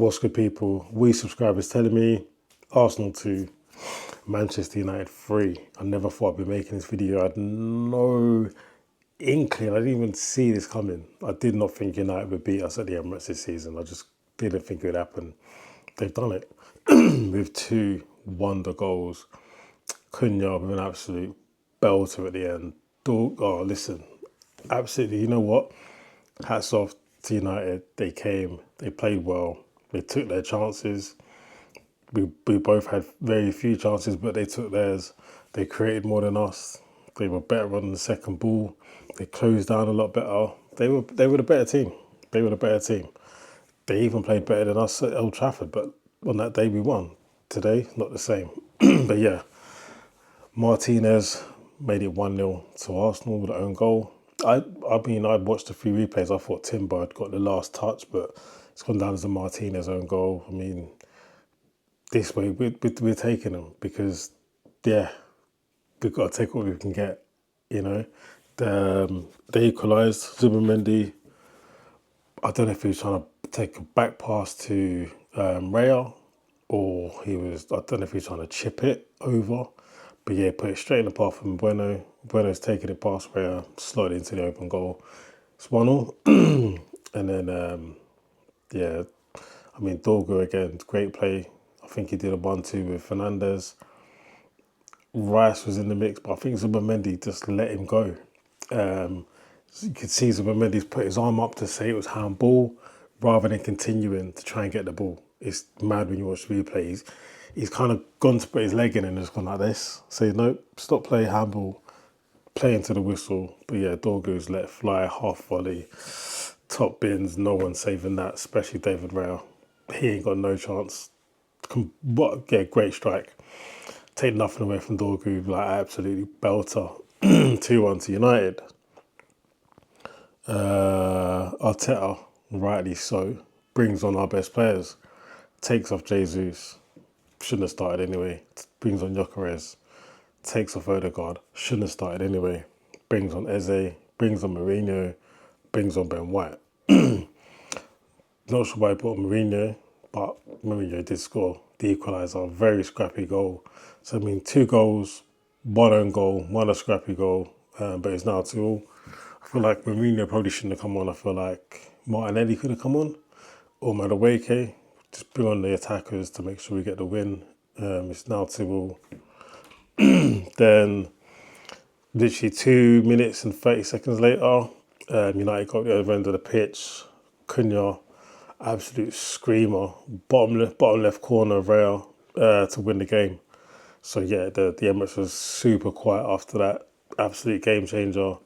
What's good, people? We subscribers telling me Arsenal 2, Manchester United 3. I never thought I'd be making this video. I had no inkling. I didn't even see this coming. I did not think United would beat us at the Emirates this season. I just didn't think it would happen. They've done it with two wonder goals. Cunha with an absolute belter at the end. Oh, listen, absolutely. You know what? Hats off to United. They came, they played well, they took their chances. We both had very few chances, but they took theirs. They created more than us. They were better on the second ball. They closed down a lot better. They were the better team. They were the better team. They even played better than us at Old Trafford, but on that day we won. Today, not the same. But yeah, Martinez made it 1-0 to Arsenal with an own goal. I mean, I watched a few replays. I thought Timber had got the last touch, but it's gone down as a Martinez own goal. I mean, this way we're taking them because, yeah, we've got to take what we can get, you know. They equalised. Zubimendi, I don't know if he was trying to take a back pass to Raya, or I don't know if he was trying to chip it over. But yeah, put it straight in the path from Bueno. Bueno's taking it past Raya, slotted into the open goal. It's 1-0. And then, yeah, I mean, Dorgu again, great play. I think he did a 1-2 with Fernandez. Rice was in the mix, but I think Zubimendi just let him go. You could see Zubimendi's put his arm up to say it was handball rather than continuing to try and get the ball. It's mad when you watch the replay. He's kind of gone to put his leg in and just gone like this. Say, no, stop playing handball, play into the whistle. But yeah, Dorgu's let fly, half volley, top bins, no one saving that, especially David Raya. He ain't got no chance. Yeah, great strike. Take nothing away from Dorgu, like absolutely belter. 2-1 to United. Arteta, rightly so, brings on our best players. Takes off Jesus. Shouldn't have started anyway. Brings on Gyökeres. Takes off Odegaard. Shouldn't have started anyway. Brings on Eze. Brings on Mourinho. Brings on Ben White. Not sure why I brought Mourinho, but Mourinho did score the equaliser. Very scrappy goal. So, I mean, 2 goals, 1 own goal, 1 a scrappy goal, but it's now 2-2. I feel like Mourinho probably shouldn't have come on. I feel like Martinelli could have come on, or Madueke. Just bring on the attackers to make sure we get the win. It's now 2-2. Then, literally 2 minutes and 30 seconds later, United got the other end of the pitch. Cunha, absolute screamer, bottom left corner of Real to win the game. So yeah, the Emirates was super quiet after that. Absolute game changer.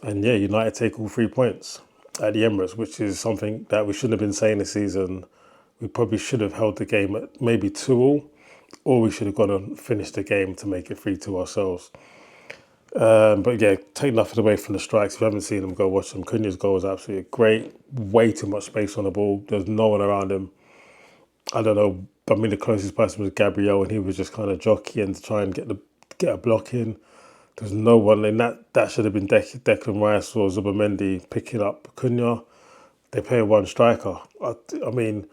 And yeah, United take all 3 points at the Emirates, which is something that we shouldn't have been saying this season. We probably should have held the game at maybe 2-2, or we should have gone and finished the game to make it 3-2 ourselves. But yeah, take nothing away from the strikes. If you haven't seen them, go watch them. Cunha's goal was absolutely great. Way too much space on the ball. There's no one around him. I don't know. I mean, the closest person was Gabriel, and he was just kind of jockeying to try and get a block in. There's no one. And that should have been Declan Rice or Zubimendi picking up Cunha. They play 1 striker. I mean,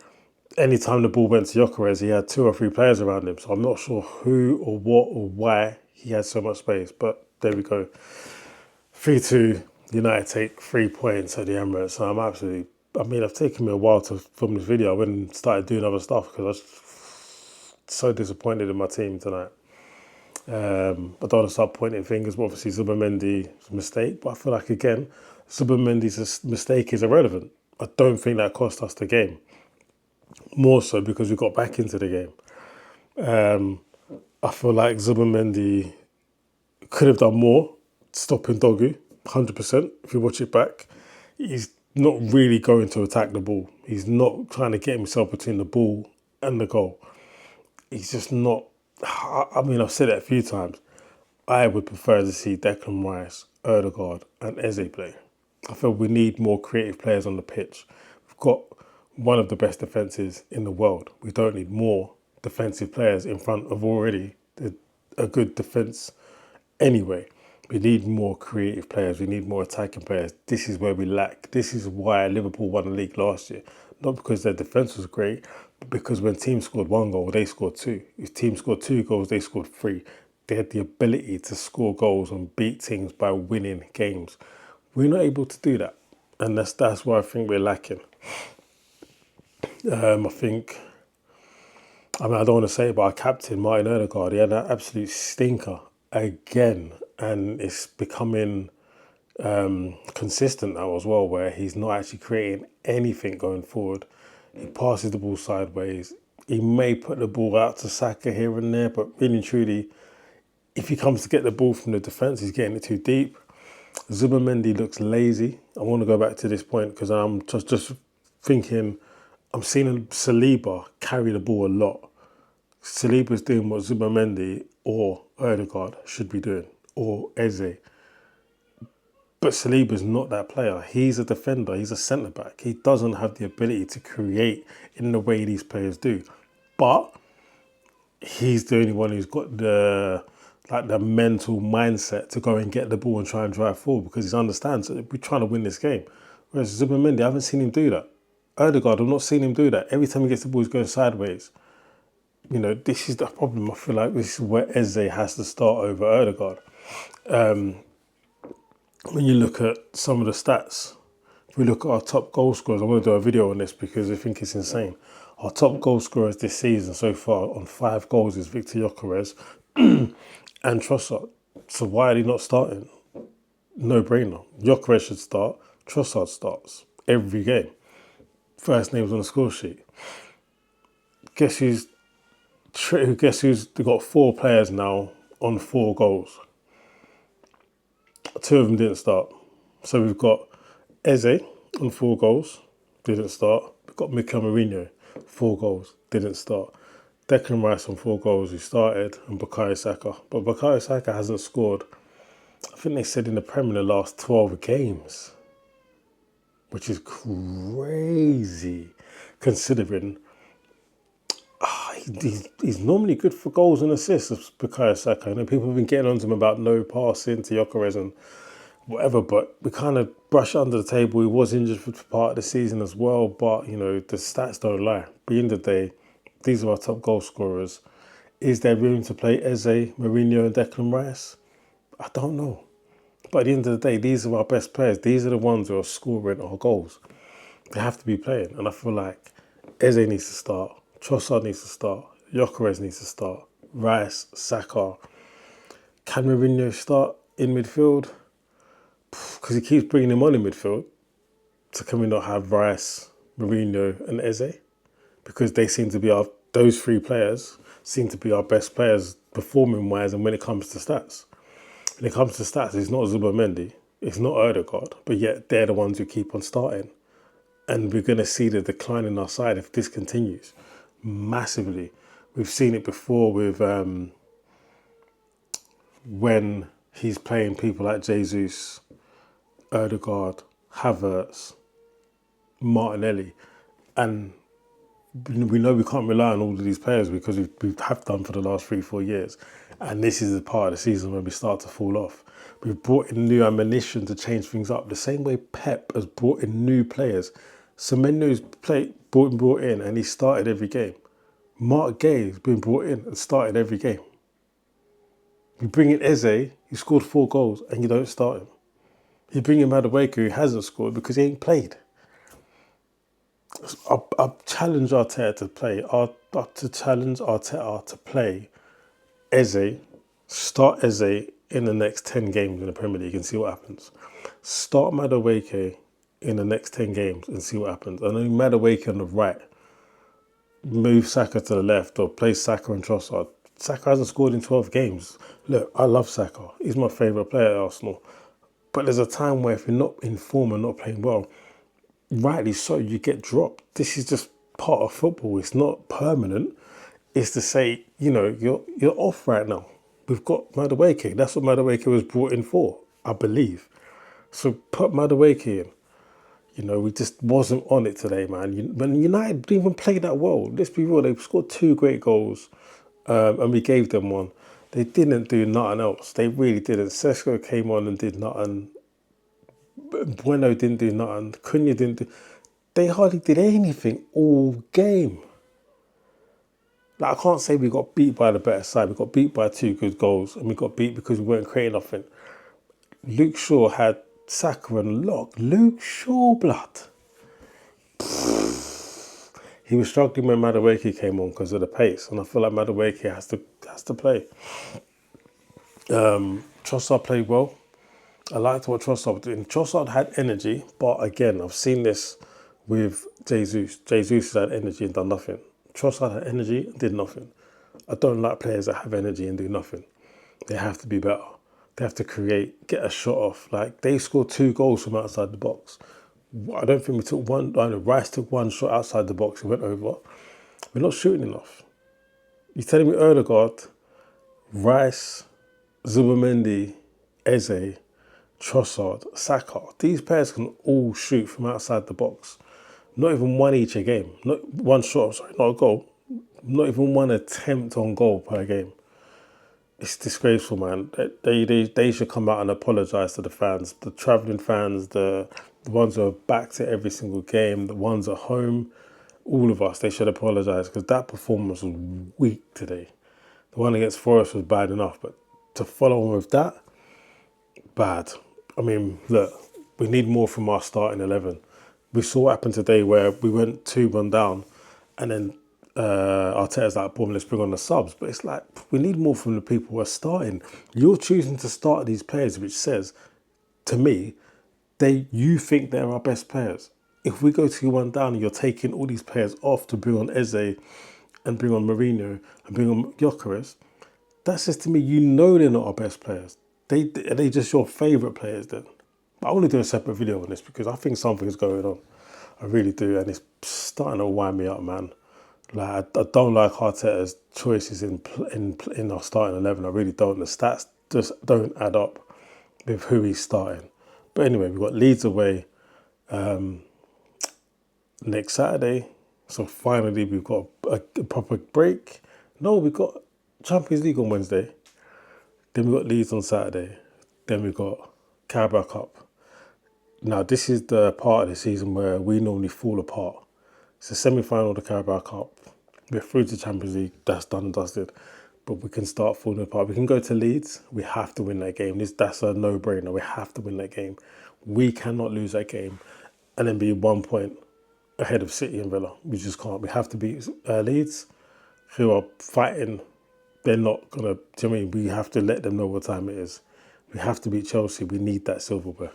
anytime the ball went to Gyökeres, he had 2 or 3 players around him. So I'm not sure who or what or why he had so much space. But there we go. 3-2. United take 3 points at the Emirates. So I've taken me a while to film this video. I went and started doing other stuff because I was so disappointed in my team tonight. I don't want to start pointing fingers, but obviously Zubimendi's a mistake. But I feel like, again, Zubimendi's mistake is irrelevant. I don't think that cost us the game. More so because we got back into the game. I feel like Zubimendi could have done more stopping Dorgu, 100%. If you watch it back, he's not really going to attack the ball. He's not trying to get himself between the ball and the goal. He's just not. I mean, I've said it a few times. I would prefer to see Declan Rice, Odegaard and Eze play. I feel we need more creative players on the pitch. We've got one of the best defences in the world. We don't need more defensive players in front of already a good defence anyway. We need more creative players. We need more attacking players. This is where we lack. This is why Liverpool won the league last year. Not because their defence was great, but because when teams scored 1 goal, they scored 2. If teams scored 2 goals, they scored 3. They had the ability to score goals and beat teams by winning games. We're not able to do that. And that's where I think we're lacking. I think, I mean, I don't want to say it, but our captain, Martin Odegaard, he had an absolute stinker again. And it's becoming consistent now as well, where he's not actually creating anything going forward. He passes the ball sideways. He may put the ball out to Saka here and there, but really and truly, if he comes to get the ball from the defence, he's getting it too deep. Zubimendi looks lazy. I want to go back to this point because I'm just thinking, I'm seeing Saliba carry the ball a lot. Saliba's doing what Zubimendi or Odegaard should be doing, or Eze. But Saliba's not that player. He's a defender. He's a centre-back. He doesn't have the ability to create in the way these players do. But he's the only one who's got the mental mindset to go and get the ball and try and drive forward because he understands that we're trying to win this game. Whereas Zubimendi, I haven't seen him do that. Odegaard, I've not seen him do that. Every time he gets the ball, he's going sideways. This is the problem. I feel like this is where Eze has to start over Odegaard. When you look at some of the stats, if we look at our top goal scorers, I want to do a video on this because I think it's insane. Our top goal scorers this season so far on 5 goals is Victor Gyökeres and Trossard. So why are they not starting? No brainer. Gyökeres should start. Trossard starts every game. First names on the score sheet. Guess who's got 4 players now on 4 goals? 2 of them didn't start. So we've got Eze on 4 goals, didn't start. We've got Mikel Mourinho, 4 goals, didn't start. Declan Rice on 4 goals, who started, and Bukayo Saka. But Bukayo Saka hasn't scored, I think they said in the Premier the last 12 games, which is crazy considering he's normally good for goals and assists, Bukayo Saka. People have been getting on to him about no passing to Gyökeres and whatever, but we kind of brush under the table. He was injured for part of the season as well, but the stats don't lie. At the end of the day, these are our top goal scorers. Is there room to play Eze, Mourinho and Declan Rice? I don't know. But at the end of the day, these are our best players. These are the ones who are scoring our goals. They have to be playing. And I feel like Eze needs to start. Trossard needs to start. Gyökeres needs to start. Rice, Saka. Can Mourinho start in midfield? Because he keeps bringing him on in midfield. So can we not have Rice, Mourinho and Eze? Because they seem to be those 3 players seem to be our best players performing-wise and when it comes to stats. When it comes to stats, it's not Zubimendi, it's not Odegaard, but yet they're the ones who keep on starting. And we're going to see the decline in our side if this continues massively. We've seen it before with when he's playing people like Jesus, Odegaard, Havertz, Martinelli, and we know we can't rely on all of these players because we have done for the last 3-4 years. And this is the part of the season when we start to fall off. We've brought in new ammunition to change things up. The same way Pep has brought in new players. Semenyo's brought in and he started every game. Mark Gay's been brought in and started every game. You bring in Eze, he scored 4 goals and you don't start him. You bring in Madueke, who hasn't scored because he ain't played. I challenge Arteta to play. To challenge Arteta to play Eze, start Eze in the next 10 games in the Premier League and see what happens. Start Madueke in the next 10 games and see what happens. And then Madueke on the right, move Saka to the left or play Saka and Trossard. Saka hasn't scored in 12 games. Look, I love Saka. He's my favourite player at Arsenal. But there's a time where if you're not in form and not playing well, rightly so, you get dropped. This is just part of football. It's not permanent. It's to say, you're off right now. We've got Madueke. That's what Madueke was brought in for, I believe. So put Madueke in. We just wasn't on it today, man. When United didn't even play that well. Let's be real, they scored 2 great goals and we gave them one. They didn't do nothing else. They really didn't. Sesko came on and did nothing. Bueno didn't do nothing. Cunha didn't do... They hardly did anything all game. Like, I can't say we got beat by the better side. We got beat by 2 good goals, and we got beat because we weren't creating nothing. Luke Shaw had Saka and Lock. Luke Shaw, blood. He was struggling when Madueke came on because of the pace, and I feel like Madueke has to play. Trossard played well. I liked what Trossard did. Trossard had energy, but again, I've seen this with Jesus. Jesus had energy and done nothing. Trossard had energy and did nothing. I don't like players that have energy and do nothing. They have to be better. They have to create, get a shot off. Like, they scored 2 goals from outside the box. I don't think we took one. I know Rice took 1 shot outside the box. It went over. We're not shooting enough. You're telling me Odegaard, Rice, Zubimendi, Eze, Trossard, Saka, these players can all shoot from outside the box. Not even 1 each a game. Not 1 shot, sorry, not a goal. Not even 1 attempt on goal per game. It's disgraceful, man. They should come out and apologise to the fans, the travelling fans, the ones who are back to every single game, the ones at home, all of us. They should apologise because that performance was weak today. The one against Forest was bad enough, but to follow on with that, bad. I mean, look, we need more from our starting 11. We saw what happened today where we went 2-1 down, and then Arteta's like, boom, let's bring on the subs. But it's like, we need more from the people who are starting. You're choosing to start these players, which says, to me, you think they're our best players. If we go 2-1 down and you're taking all these players off to bring on Eze and bring on Mourinho and bring on Gyökeres, that says to me, you know they're not our best players. Are they just your favourite players then? I want to do a separate video on this because I think something's going on. I really do, and it's starting to wind me up, man. Like, I don't like Arteta's choices in our starting 11. I really don't. The stats just don't add up with who he's starting. But anyway, we've got Leeds away next Saturday. So finally, we've got a proper break. No, we've got Champions League on Wednesday. Then we've got Leeds on Saturday. Then we've got Carabao Cup. Now, this is the part of the season where we normally fall apart. It's the semi-final of the Carabao Cup. We're through to Champions League. That's done and dusted. But we can start falling apart. We can go to Leeds. We have to win that game. That's a no-brainer. We have to win that game. We cannot lose that game and then be 1 point ahead of City and Villa. We just can't. We have to beat Leeds, who are fighting. They're not going to, do you know what I mean? We have to let them know what time it is. We have to beat Chelsea. We need that silverware.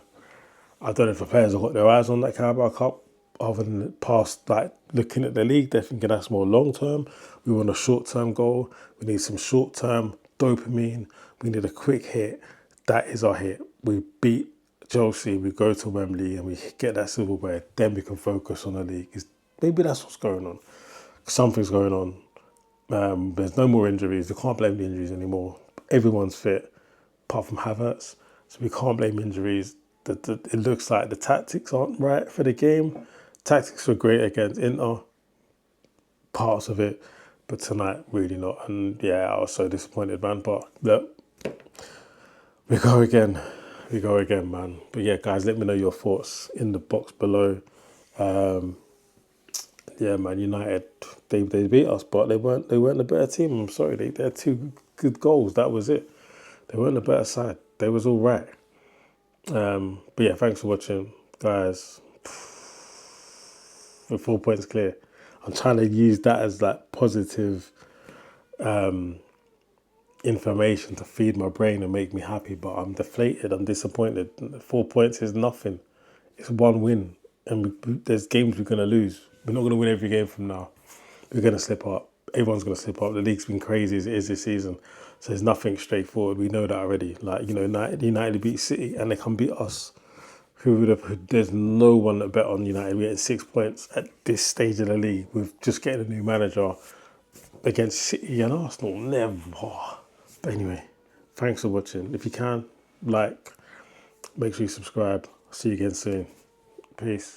I don't know if the players have got their eyes on that Carabao Cup, other than past, like, looking at the league. They're thinking that's more long-term. We want a short-term goal. We need some short-term dopamine. We need a quick hit. That is our hit. We beat Chelsea, we go to Wembley and we get that silverware. Then we can focus on the league. Maybe that's what's going on. Something's going on. There's no more injuries. We can't blame the injuries anymore. Everyone's fit, apart from Havertz. So we can't blame injuries. It looks like the tactics aren't right for the game. Tactics were great against Inter, parts of it, but tonight really not. And yeah, I was so disappointed, man. But look, we go again, man. But yeah, guys, let me know your thoughts in the box below. Yeah, man, United, they beat us, but they weren't a better team. I'm sorry, they had 2 good goals. That was it. They weren't a better side. They was all right. But yeah, thanks for watching, guys. With 4 points clear, I'm trying to use that as like positive information to feed my brain and make me happy, but I'm deflated. I'm disappointed. 4 points is nothing. It's 1 win, and there's games we're gonna lose. We're not gonna win every game from now. We're gonna slip up. Everyone's gonna slip up. The league's been crazy as it is this season. So there's nothing straightforward. We know that already. Like, you know, United beat City and they can beat us. There's no one that bet on United. We're getting 6 points at this stage of the league with just getting a new manager against City and Arsenal. Never. But anyway, thanks for watching. If you can, like, make sure you subscribe. See you again soon. Peace.